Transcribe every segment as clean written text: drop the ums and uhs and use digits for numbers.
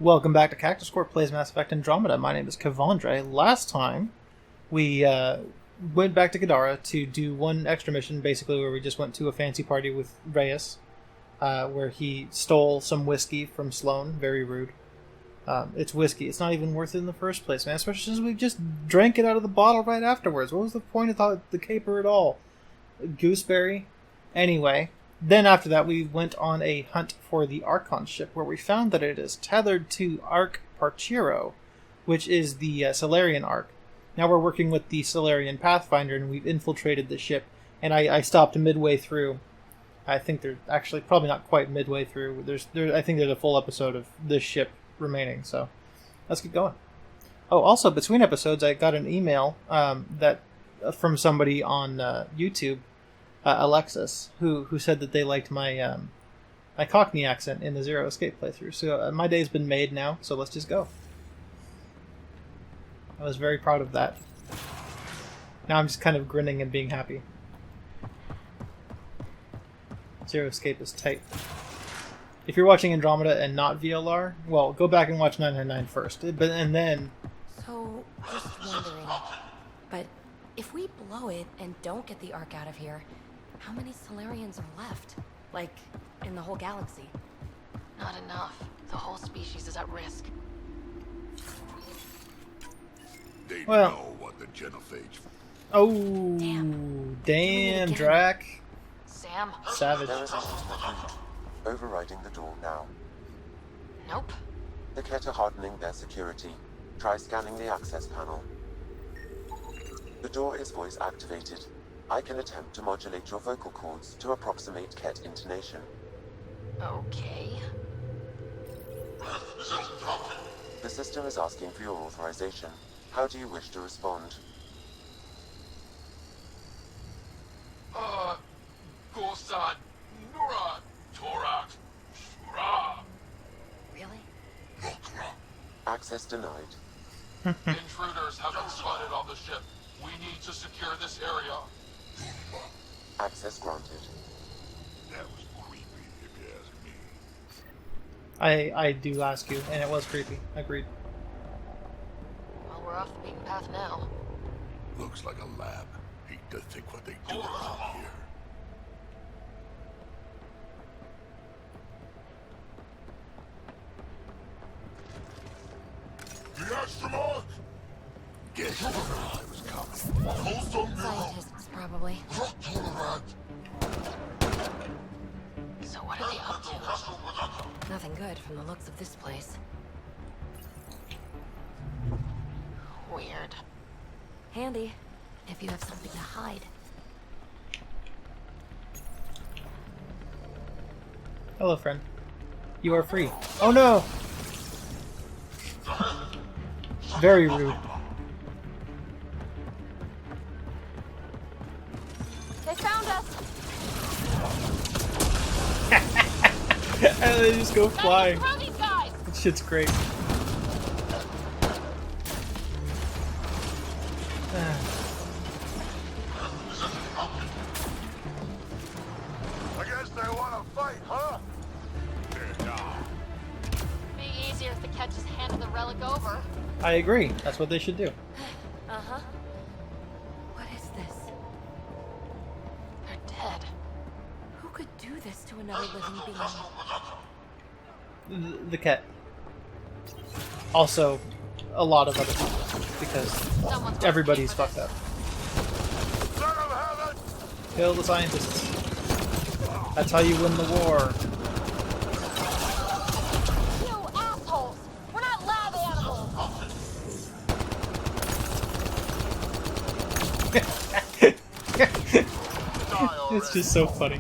Welcome back to Cactus Corp Plays Mass Effect Andromeda. My name is Kevandre. Last time, we went back to Gadara to do one extra mission, basically where we just went to a fancy party with Reyes, where he stole some whiskey from Sloane. Very rude. It's whiskey. It's not even worth it in the first place, man. Especially since we just drank it out of the bottle right afterwards. What was the point of the caper at all? Gooseberry? Anyway. Then after that, we went on a hunt for the Archon ship, where we found that it is tethered to Arc Parchiro, which is the Solarian Arc. Now we're working with the Solarian Pathfinder, and we've infiltrated the ship. And I stopped midway through. I think they're actually probably not quite midway through. I think there's a full episode of this ship remaining, so let's get going. Oh, also between episodes, I got an email from somebody on YouTube. Alexis, who said that they liked my my Cockney accent in the Zero Escape playthrough. So my day's been made now, so let's just go. I was very proud of that. Now I'm just kind of grinning and being happy. Zero Escape is tight. If you're watching Andromeda and not VLR, well, go back and watch 999 first. And then... So, just wondering, but if we blow it and don't get the Ark out of here, how many Solarians are left? Like, in the whole galaxy? Not enough. The whole species is at risk. They Well. know what the genophage... Oh, damn, Drac. Sam? Savage. There is a system overriding the door now. Nope. The Ket are hardening their security. Try scanning the access panel. The door is voice activated. I can attempt to modulate your vocal cords to approximate Ket intonation. Okay. The system is asking for your authorization. How do you wish to respond? Gorsan, Nura, Torak, Shura, Really? Access denied. Intruders have been spotted on the ship. We need to secure this area. Access granted. That was creepy, if you ask me. I do ask you, and it was creepy. Agreed. Well, we're off the beaten path now. Looks like a lab. Hate to think what they do around here. The astronaut! Guess I was coming. Scientists, probably. So what are they up to? Nothing good from the looks of this place. Weird. Handy, if you have something to hide. Hello, friend. You are free. Oh no! Very rude. They found us! And they just go flying. Throw these guys! That shit's great. I guess they want to fight, huh? Be easier if the Ket just handed the relic over. I agree. That's what they should do. Uh-huh. What is this? They're dead. Who could do this to another living being? The cat. Also, a lot of other people, because everybody's fucked up. Kill the scientists. That's how you win the war. You assholes! We're not lab animals! It's just so funny.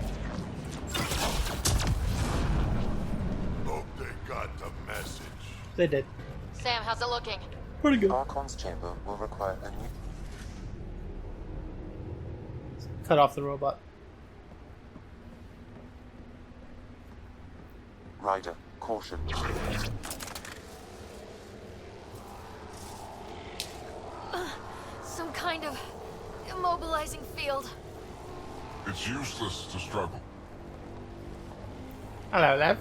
Hope they got the message. They did. Sam, how's it looking? Pretty good. Archon's chamber will require a new... Cut off the robot. Ryder, caution. Some kind of immobilizing field. It's useless to struggle. Hello, Lev.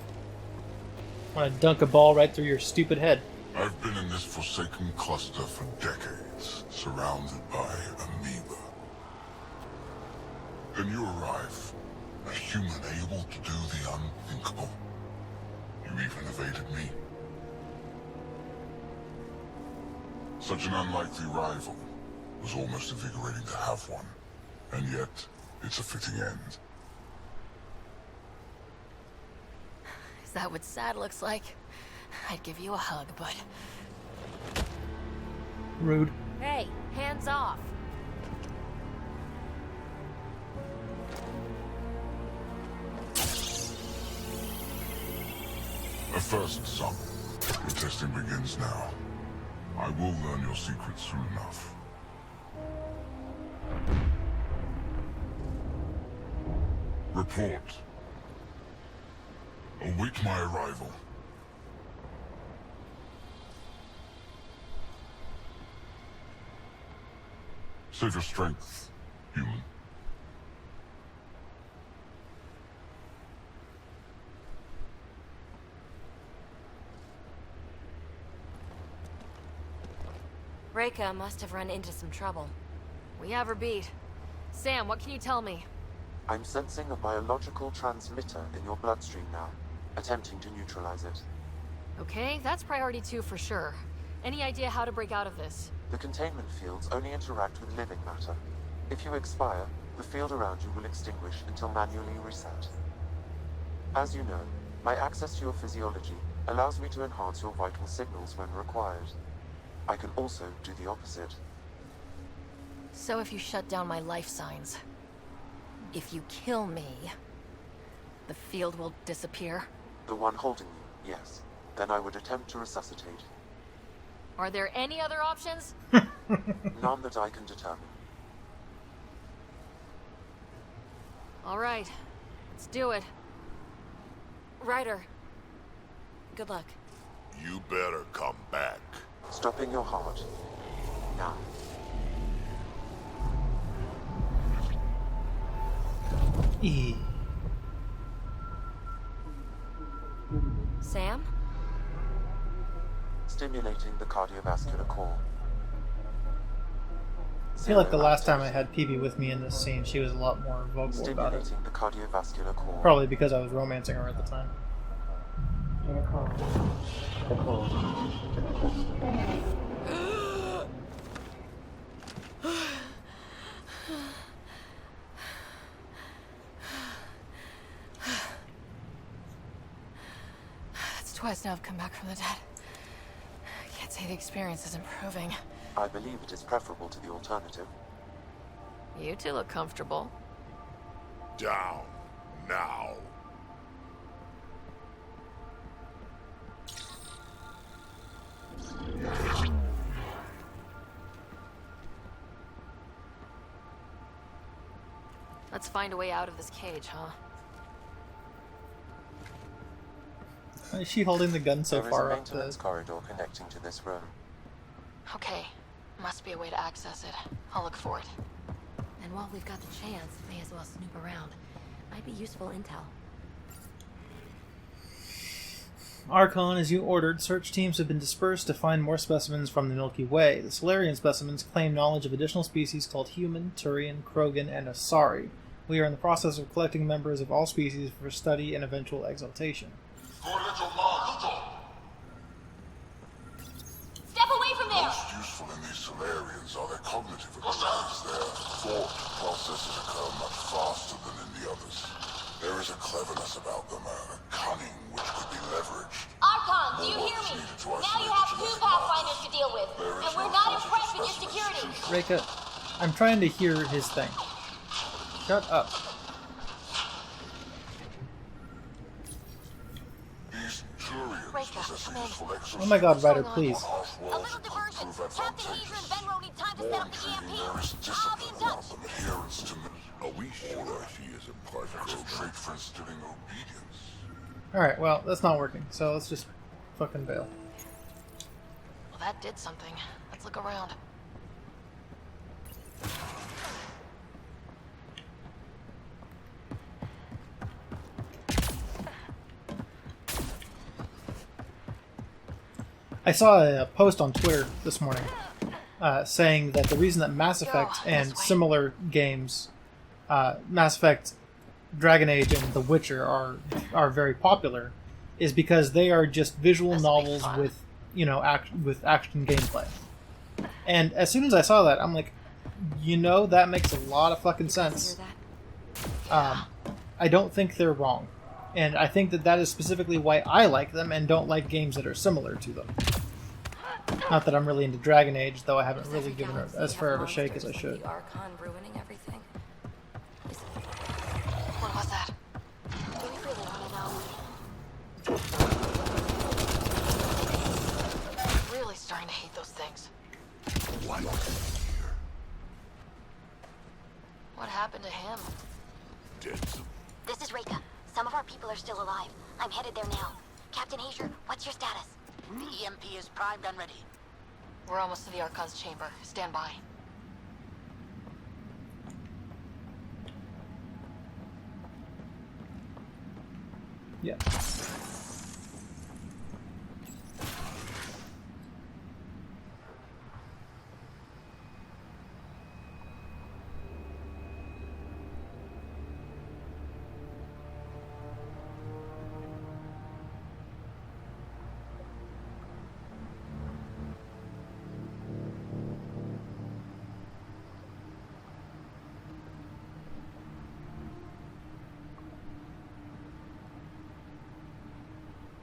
Want to dunk a ball right through your stupid head. I've been in this forsaken cluster for decades, surrounded by amoeba. Then you arrive, a human able to do the unthinkable. You even evaded me. Such an unlikely rival. Was almost invigorating to have one. And yet, it's a fitting end. Is that what sad looks like? I'd give you a hug, but... Rude. Hey, hands off! A first, son. Your testing begins now. I will learn your secrets soon enough. Report. Await my arrival. Save your strength, human. Reka must have run into some trouble. We have her beat. Sam, what can you tell me? I'm sensing a biological transmitter in your bloodstream now, attempting to neutralize it. Okay, that's priority 2 for sure. Any idea how to break out of this? The containment fields only interact with living matter. If you expire, the field around you will extinguish until manually reset. As you know, my access to your physiology allows me to enhance your vital signals when required. I can also do the opposite. So if you shut down my life signs, if you kill me, the field will disappear? The one holding you, yes. Then I would attempt to resuscitate. Are there any other options? None that I can determine. All right, let's do it. Ryder, good luck. You better come back. Stopping your heart. Now. E. Sam? Stimulating the cardiovascular core. I feel like the last time I had PB with me in this scene, she was a lot more vocal about it. Stimulating the cardiovascular core. Probably because I was romancing her at the time. It's twice now I've come back from the dead. I can't say the experience is improving. I believe it is preferable to the alternative. You two look comfortable. Down. Now. Let's find a way out of this cage, huh? Is she holding the gun so There is a far up maintenance the... corridor connecting to this room. Okay, must be a way to access it. I'll look for it. And while we've got the chance, may as well snoop around. Might be useful intel. Archon, as you ordered, search teams have been dispersed to find more specimens from the Milky Way. The Solarian specimens claim knowledge of additional species called Human, Turian, Krogan, and Asari. We are in the process of collecting members of all species for study and eventual exaltation. Step away from there! Most useful in these Solarians are their cognitive abilities. Their thought processes occur much faster than in the others. There is a cleverness about them, a cunning which could be leveraged. Archon, do you hear me? Now you have 2 Pathfinders to deal with, and we're not impressed with your security. Reka, I'm trying to hear his thing. Shut up. These Turians possess a useful Oh my god, Ryder, please. A little diversion. Captain Heidra and Benro need time to set up the EMP. There is I'll be in discipline touch. of adherence to me. Are we sure she is a part of a trait for instilling obedience? Alright, well, that's not working, so let's just fucking bail. Well, that did something. Let's look around. I saw a post on Twitter this morning saying that the reason that Mass Effect and similar games, Mass Effect, Dragon Age, and The Witcher are very popular, is because they are just visual novels with with action gameplay. And as soon as I saw that, I'm like, that makes a lot of fucking sense. I don't think they're wrong. And I think that is specifically why I like them and don't like games that are similar to them. Not that I'm really into Dragon Age, though I haven't really given it as far of a shake as I should. The Archon ruining everything. What was that? Do we really want to know? Really starting to hate those things. What? What happened to him? Dead. This is Reka. Some of our people are still alive. I'm headed there now. Captain Hazer, what's your status? The EMP is primed and ready. We're almost to the Archon's chamber. Stand by. Yeah.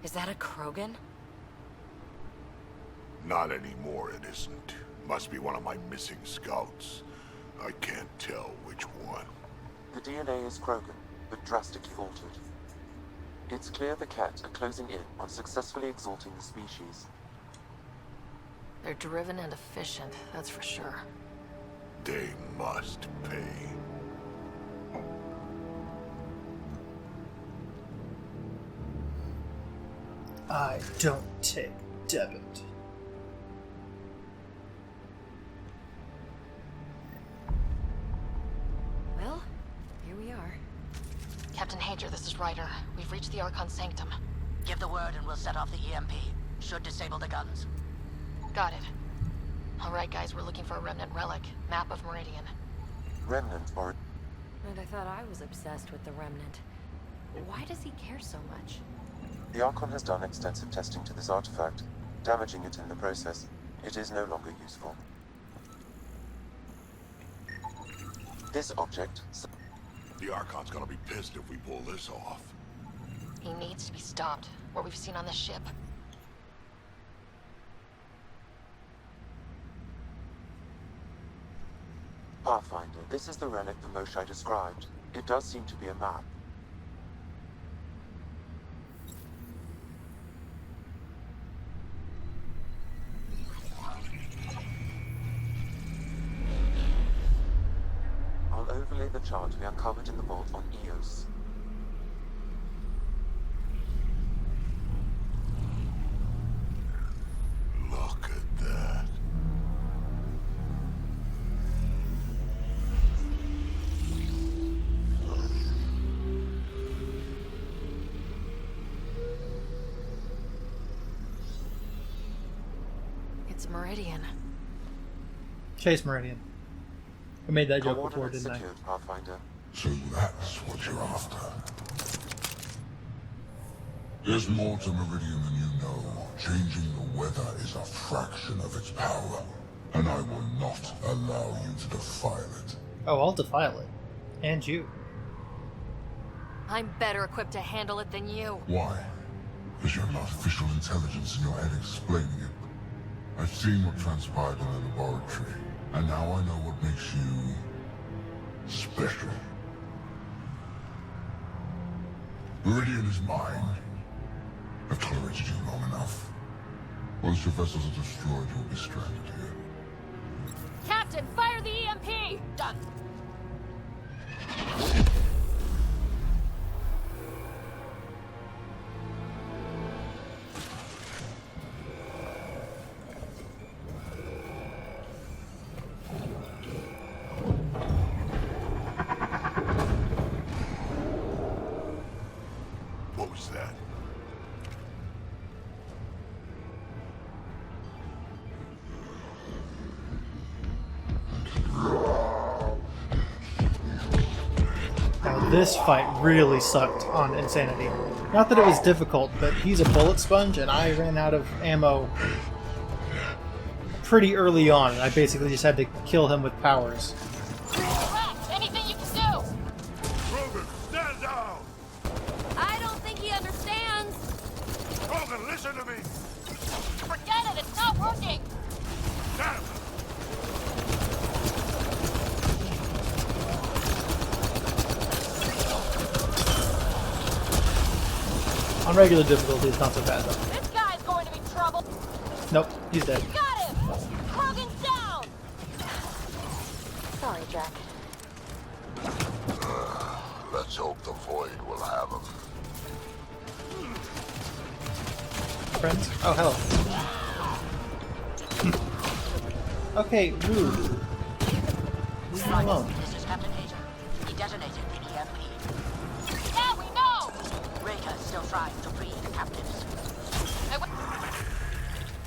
Is that a Krogan? Not anymore, it isn't. Must be one of my missing scouts. I can't tell which one. The DNA is Krogan, but drastically altered. It's clear the Cat are closing in on successfully exalting the species. They're driven and efficient, that's for sure. They must pay. I don't take debit. Well, here we are. Captain Hager, this is Ryder. We've reached the Archon Sanctum. Give the word and we'll set off the EMP. Should disable the guns. Got it. Alright guys, we're looking for a remnant relic. Map of Meridian. Remnant or... And I thought I was obsessed with the Remnant. Why does he care so much? The Archon has done extensive testing to this artifact, damaging it in the process. It is no longer useful. This object... The Archon's gonna be pissed if we pull this off. He needs to be stopped. What we've seen on this ship. Pathfinder, this is the relic the Moshai described. It does seem to be a map. I'll overlay the chart we uncovered in the vault on Eos. Look at that. It's Meridian. Chase Meridian. I made that joke before, Coordinates didn't I? secured, Pathfinder. So that's what you're after. There's more to Meridian than you know. Changing the weather is a fraction of its power, and I will not allow you to defile it. Oh, I'll defile it. And you. I'm better equipped to handle it than you. Why? Because you have artificial intelligence in your head explaining it. I've seen what transpired in the laboratory, and now I know what makes you... special. Meridian is mine. I've tolerated you long enough. Once your vessels are destroyed, you'll be stranded here. Captain, fire the EMP! Done. What was that? this fight really sucked on Insanity. Not that it was difficult, but he's a bullet sponge, and I ran out of ammo pretty early on, and I basically just had to kill him with powers. Rex, anything you can do? Krogan, stand down! I don't think he understands. Krogan, listen to me! Forget it, it's not working! Damn! On regular difficulty, it's not so bad, though. This guy's going to be trouble! Nope, he's dead. Got him! Krogan's down! Sorry, Jack. Let's hope the Void will have him. Friends? Oh, hello. Okay, rude. Leave me alone. This is Captain Hazer. He detonated the EMP. Yeah, we know! Ryder still trying to free the captives.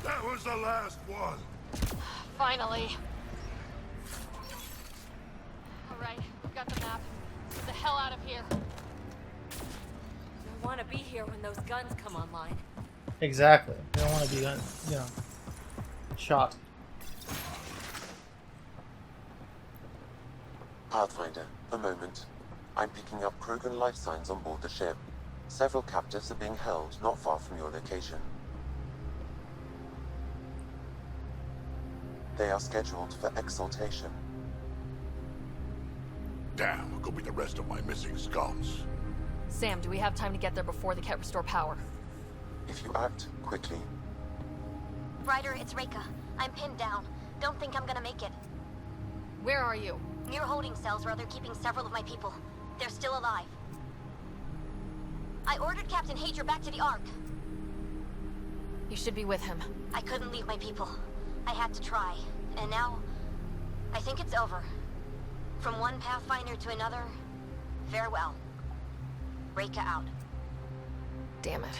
That was the last one! Finally. Alright, we've got the map. Get the hell out of here. I want to be here when those guns come online. Exactly. You don't want to be, you know, shot. Pathfinder, a moment. I'm picking up Krogan life signs on board the ship. Several captives are being held not far from your location. They are scheduled for exaltation. Damn, go be the rest of my missing scouts. Sam, do we have time to get there before the Ket restore power? If you act quickly, Ryder, it's Reika. I'm pinned down. Don't think I'm gonna make it. Where are you? Near holding cells where they're keeping several of my people. They're still alive. I ordered Captain Hager back to the Ark. You should be with him. I couldn't leave my people. I had to try. And now, I think it's over. From one Pathfinder to another, farewell. Reika out. Damn it.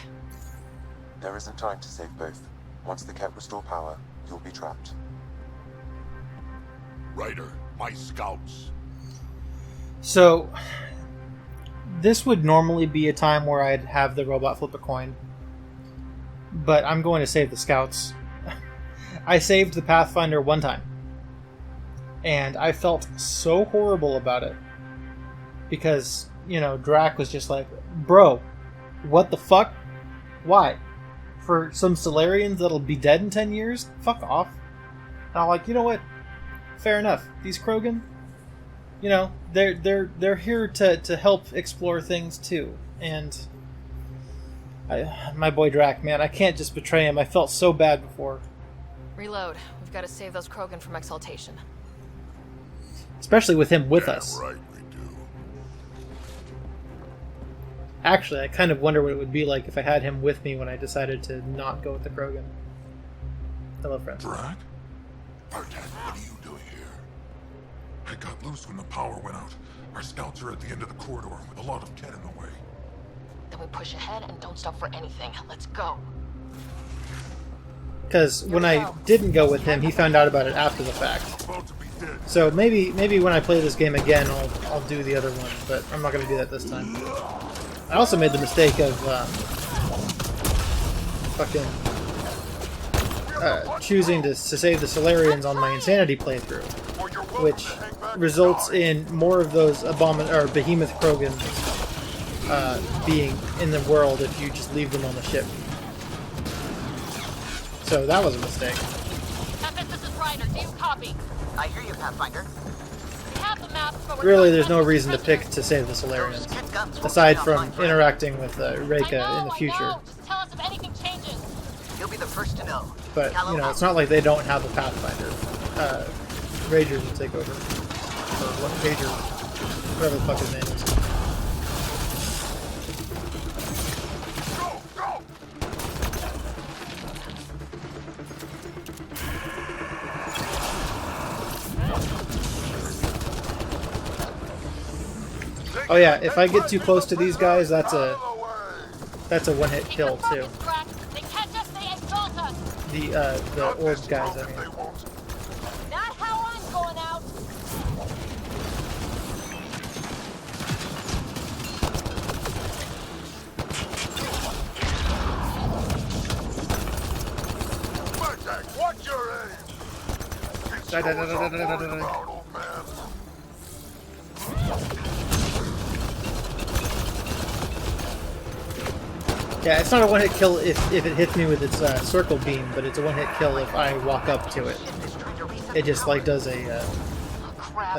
there isn't time to save both. Once the Ket restore power, you'll be trapped. Ryder, my scouts. So, this would normally be a time where I'd have the robot flip a coin. But I'm going to save the scouts. I saved the Pathfinder one time. And I felt so horrible about it. Because, you know, Drac was just like, bro, what the fuck? Why? For some Solarians that'll be dead in 10 years? Fuck off. And I'm like, you know what? Fair enough. These Krogan, you know, they're here to help explore things too. And my boy Drac, man, I can't just betray him. I felt so bad before. Reload. We've got to save those Krogan from exaltation. Especially with him with us. Right, we do. Actually, I kind of wonder what it would be like if I had him with me when I decided to not go with the Krogan. Hello, friend. Drac? Artan, what are you doing here? I got loose when the power went out. Our scouts are at the end of the corridor with a lot of Ket in the way. Then we push ahead and don't stop for anything. Let's go. Because when I didn't go with him, he found out about it after the fact. About to be dead. So maybe when I play this game again, I'll do the other one, but I'm not going to do that this time. I also made the mistake of choosing to save the Solarians on my Insanity playthrough, which results in more of those behemoth Krogan being in the world if you just leave them on the ship. So that was a mistake. Tempest, this is Ryder. Do you copy? I hear you, Pathfinder. We have the maps, but we're Really, not there's no touching reason to prisoners. pick to save the Those Solarians, Ket guns will aside be from offline forever. interacting with I Reika know, in the future. I know. Just tell us if anything changes. You'll be the first to know. But, you know, it's not like they don't have a Pathfinder. Ragers will take over. Or what, Rager, whatever the fuck his name is. Go, go! Oh yeah, if I get too close to these guys, that's a Out of the way! one-hit Keep kill the too. focus, Drac. They catch us, they exalt us. The orb guys, I They mean. won't. Not how I'm going out. Die, die, die, die, die, die, die, die. About, old man. Yeah, it's not a one-hit kill if it hits me with its circle beam, but it's a one-hit kill if I walk up to it. It just like does a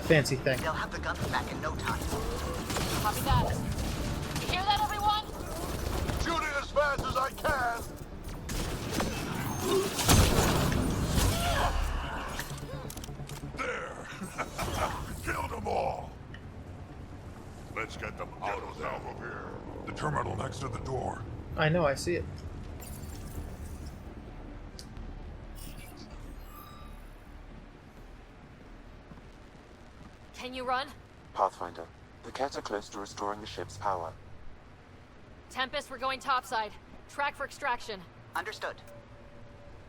fancy thing. They'll have the guns back in no time. Copy that. You hear that, everyone? Shooting as fast as I can. There! Killed them all! Let's get them out of here. The terminal next to the door. I know, I see it. Can you run? Pathfinder, the Ket are close to restoring the ship's power. Tempest, we're going topside. Track for extraction. Understood.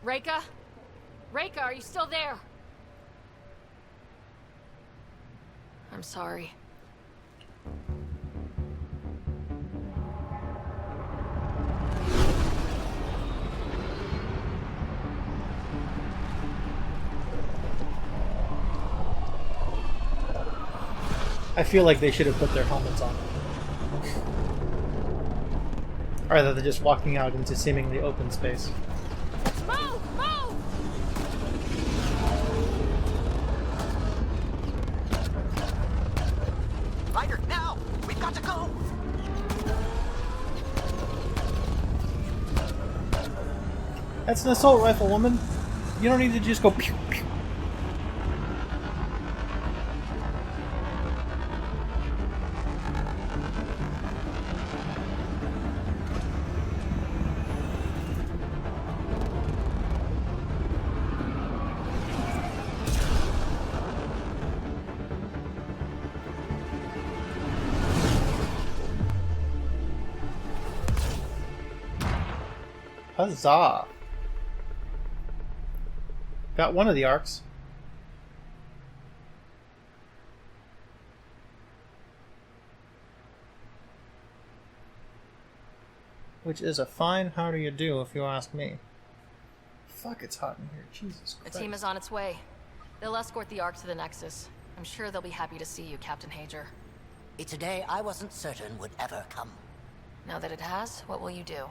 Reika? Reika, are you still there? I'm sorry. I feel like they should have put their helmets on. Rather than just walking out into seemingly open space. Move! Move! Ryder, now! We've got to go! That's an assault rifle, woman. You don't need to just go pew pew. Huzzah! Got one of the arcs. Which is a fine how do you do, if you ask me. Fuck, it's hot in here. Jesus The Christ. team is on its way. They'll escort the Ark to the Nexus. I'm sure they'll be happy to see you, Captain Hager. It's a day I wasn't certain would ever come. Now that it has, what will you do?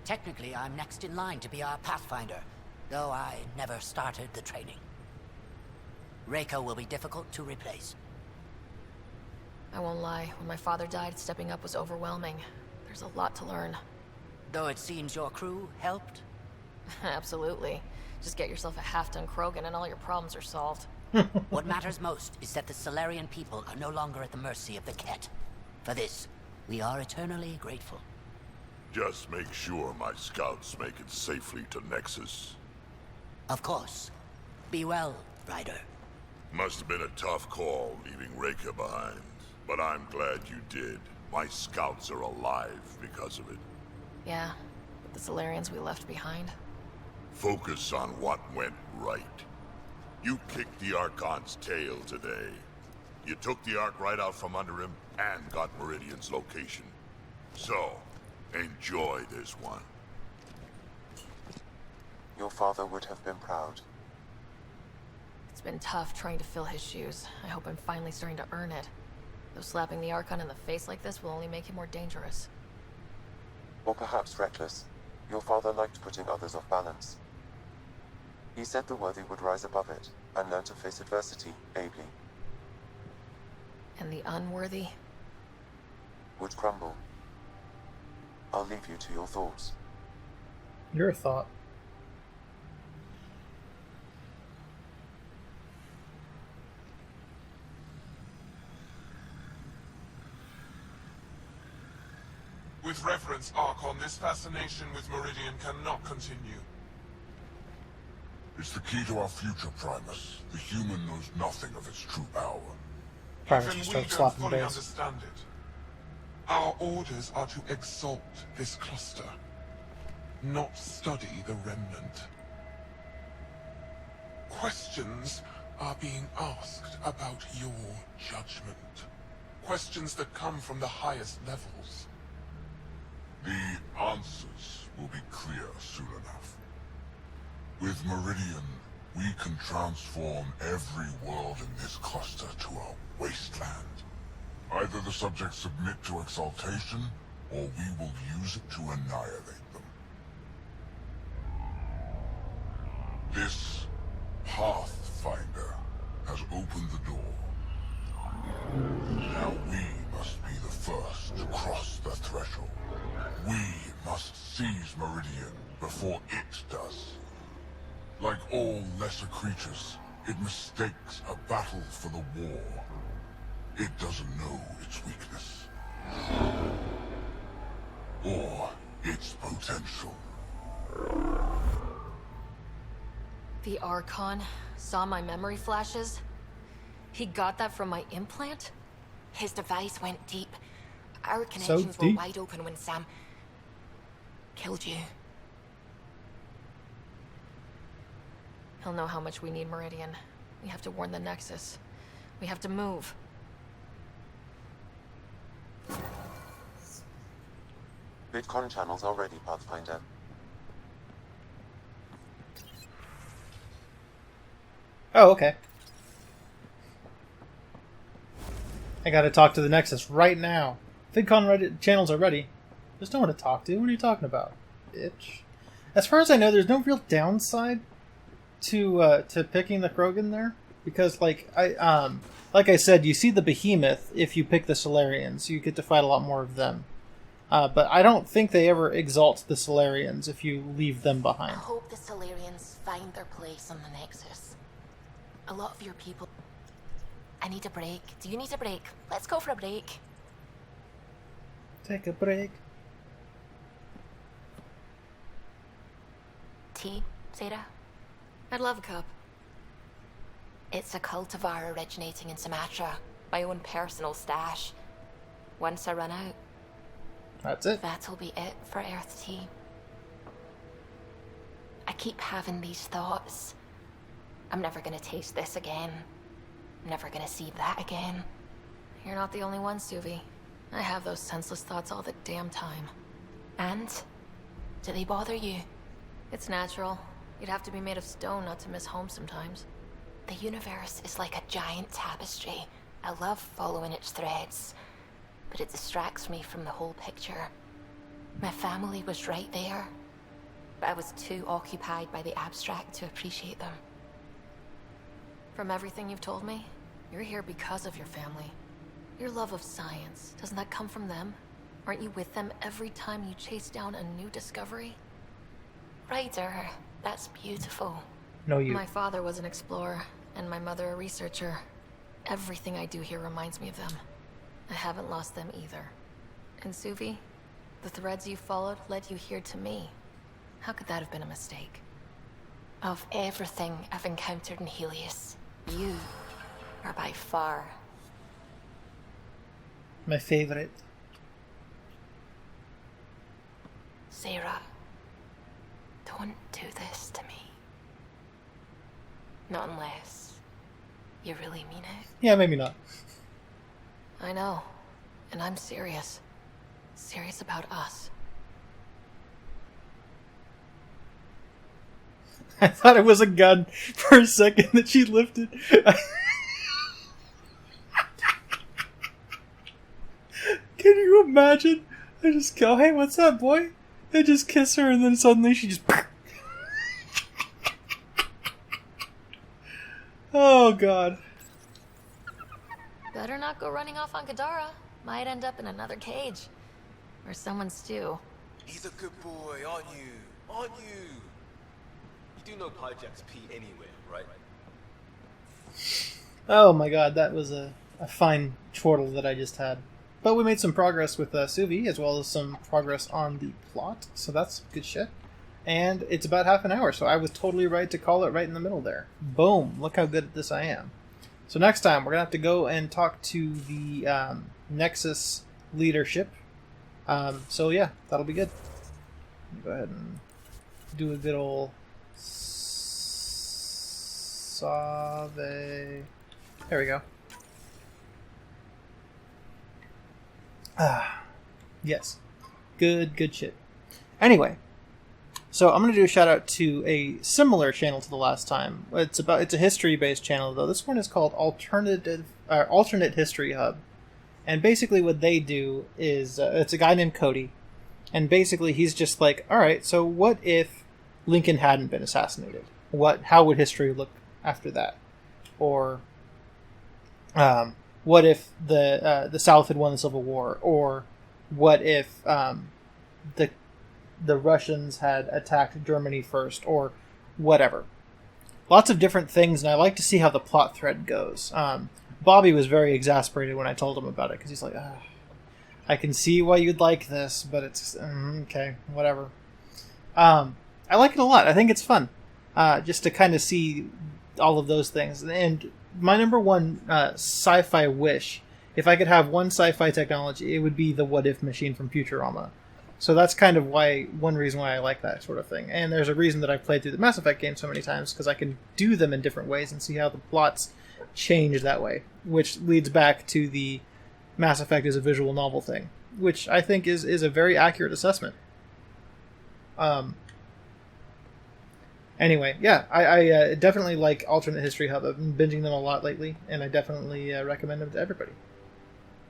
Technically, I'm next in line to be our Pathfinder, though I never started the training. Reika will be difficult to replace. I won't lie, when my father died, stepping up was overwhelming. There's a lot to learn. Though it seems your crew helped. Absolutely. Just get yourself a half-ton Krogan and all your problems are solved. What matters most is that the Solarian people are no longer at the mercy of the Ket. For this, we are eternally grateful. Just make sure my scouts make it safely to Nexus. Of course. Be well, Ryder. Must have been a tough call leaving Reika behind, but I'm glad you did. My scouts are alive because of it. Yeah, but the Solarians we left behind. Focus on what went right. You kicked the Archon's tail today. You took the Ark right out from under him and got Meridian's location. So, enjoy this one. Your father would have been proud. It's been tough trying to fill his shoes. I hope I'm finally starting to earn it. Though slapping the Archon in the face like this will only make him more dangerous. Or perhaps reckless. Your father liked putting others off balance. He said the worthy would rise above it and learn to face adversity ably. And the unworthy? Would crumble. I'll leave you to your thoughts. Your thought. With reverence, Archon, this fascination with Meridian cannot continue. It's the key to our future, Primus. The human knows nothing of its true power. Primus Even just we starts don't slapping fully base. understand it. Our orders are to exalt this cluster, not study the remnant. Questions are being asked about your judgment. Questions that come from the highest levels. The answers will be clear soon enough. With Meridian, We can transform every world in this cluster to a wasteland. Either the subjects submit to exaltation, or we will use it to annihilate them. This Pathfinder has opened the door. Now we must be the first to cross the threshold. We must seize Meridian before it does. Like all lesser creatures, it mistakes a battle for the war. It doesn't know its weakness. Or its potential. The Archon saw my memory flashes? He got that from my implant? His device went deep. Our connections were wide open when Sam killed you. He'll know how much we need Meridian. We have to warn the Nexus. We have to move. VidCon channels are ready, Pathfinder. Oh, okay. I gotta talk to the Nexus right now. VidCon channels are ready. There's no one to talk to. What are you talking about, bitch? As far as I know, there's no real downside to picking the Krogan there, because like I said, you see the Behemoth if you pick the Solarians. You get to fight a lot more of them. But I don't think they ever exalt the Solarians if you leave them behind. I hope the Solarians find their place on the Nexus. A lot of your people... I need a break. Do you need a break? Let's go for a break. Take a break. Tea, Sarah? I'd love a cup. It's a cultivar originating in Sumatra. My own personal stash. Once I run out, That's it. that'll be it for Earth Tea. I keep having these thoughts. I'm never gonna taste this again. I'm never gonna see that again. You're not the only one, Suvi. I have those senseless thoughts all the damn time. And? Do they bother you? It's natural. You'd have to be made of stone not to miss home sometimes. The universe is like a giant tapestry. I love following its threads, but it distracts me from the whole picture. My family was right there, but I was too occupied by the abstract to appreciate them. From everything you've told me, you're here because of your family. Your love of science, doesn't that come from them? Aren't you with them every time you chase down a new discovery? Ryder, that's beautiful. No, you. My father was an explorer, and my mother a researcher. Everything I do here reminds me of them. I haven't lost them either. And Suvi, the threads you followed led you here to me. How could that have been a mistake? Of everything I've encountered in Helios, you are by far My favorite. Sarah. Don't do this to me. Not unless you really mean it. Yeah, maybe not. I know. And I'm serious. Serious about us. I thought it was a gun for a second that she lifted. Can you imagine? I just go, hey, what's up, boy? I just kiss her, and then suddenly she just... Oh, God. Better not go running off on Kadara. Might end up in another cage. Or someone's stew. He's a good boy, aren't you? Aren't you? You do know Pyjack's pee anywhere, right? Oh, my God, that was a fine chortle that I just had. But we made some progress with Suvi, as well as some progress on the plot, so that's good shit. And it's about half an hour, so I was totally right to call it right in the middle there. Boom! Look how good at this I am. So next time, we're going to have to go and talk to the Nexus leadership. So yeah, that'll be good. Go ahead and do a good old... Save... There we go. Ah, yes. Good shit. Anyway, So I'm going to do a shout out to a similar channel to the last time. It's a history based channel though. This one is called Alternate History Hub, and basically what they do is it's a guy named Cody, and basically he's just like, all right, so what if Lincoln hadn't been assassinated? How would history look after that? Or what if the South had won the Civil War? Or what if the Russians had attacked Germany first, or whatever. Lots of different things, and I like to see how the plot thread goes. Bobby was very exasperated when I told him about it, because he's like, I can see why you'd like this, but it's... okay, whatever. I like it a lot. I think it's fun, just to kind of see all of those things. And my number one sci-fi wish, if I could have one sci-fi technology, it would be the what-if machine from Futurama. So that's kind of one reason why I like that sort of thing. And there's a reason that I've played through the Mass Effect game so many times, because I can do them in different ways and see how the plots change that way, which leads back to the Mass Effect as a visual novel thing, which I think is a very accurate assessment. Anyway, yeah, I definitely like Alternate History Hub. I've been binging them a lot lately, and I definitely recommend them to everybody.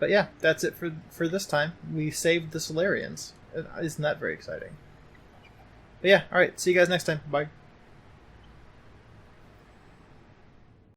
But yeah, that's it for this time. We saved the Solarians. Isn't that very exciting? But yeah, alright, see you guys next time. Bye.